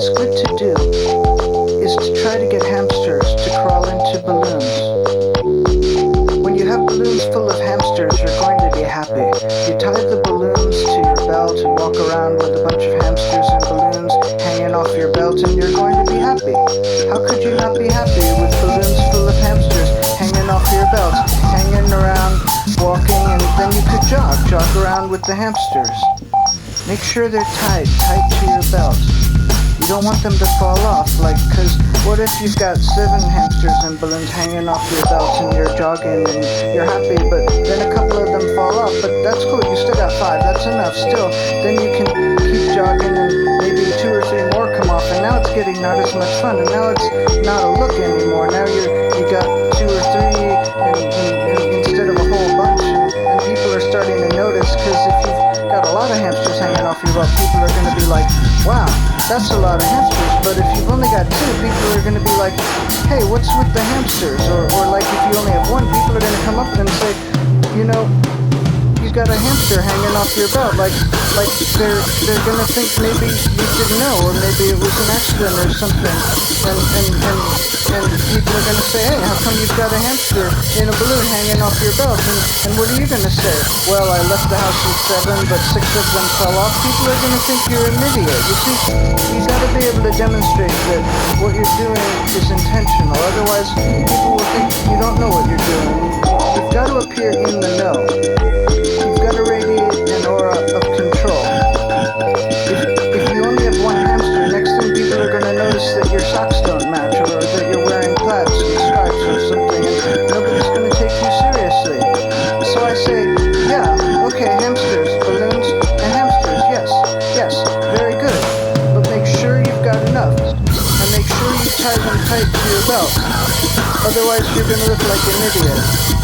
what's good to do is to try to get hamsters to crawl into balloons. When you have balloons full of hamsters, you're going to be happy. You tie the balloons to your belt and walk around with a bunch of hamsters and balloons hanging off your belt, and you're going to be happy. How could you not be happy with balloons full of hamsters hanging off your belt, hanging around, walking, and then you could jog around with the hamsters. Make sure they're tight to your belt. You don't want them to fall off, cause what if you've got 7 hamsters and balloons hanging off your belt and you're jogging and you're happy, but then a couple of them fall off, but that's cool, you still got 5, that's enough still. Then you can keep jogging and maybe 2 or 3 more come off, and now it's getting not as much fun, and now it's not a look anymore. Now you got 2 or 3 and instead of a whole bunch, and people are starting to notice, cause if you've got a lot of hamsters hanging off your belt, people are going to be like, wow, that's a lot of hamsters. But if you've only got 2, people are going to be like, hey, what's with the hamsters? Or like if you only have 1, people are going to come up and say, you know, you've got a hamster hanging off your belt. Like they're going to think maybe you didn't know, or maybe it was an accident or something. And people are going to say, hey, how come you've got a hamster in a balloon hanging off your belt? And what are you going to say? Well, I left the house at 7, but 6 of them fell off. People are going to think you're an idiot. You see, you've got to be able to demonstrate that what you're doing is intentional. Otherwise, people will think you don't know what you're doing. You've got to appear in the know. You've got to radiate an aura of control. If you only have 1 hamster, next thing people are going to notice that your socks don't match, or that you're wearing plaits and stripes or something, and nobody's going to take you seriously. So I say, yeah, okay, hamsters, balloons, and hamsters, yes, very good. But make sure you've got enough, and make sure you tie them tight to your belt. Otherwise, you're going to look like an idiot.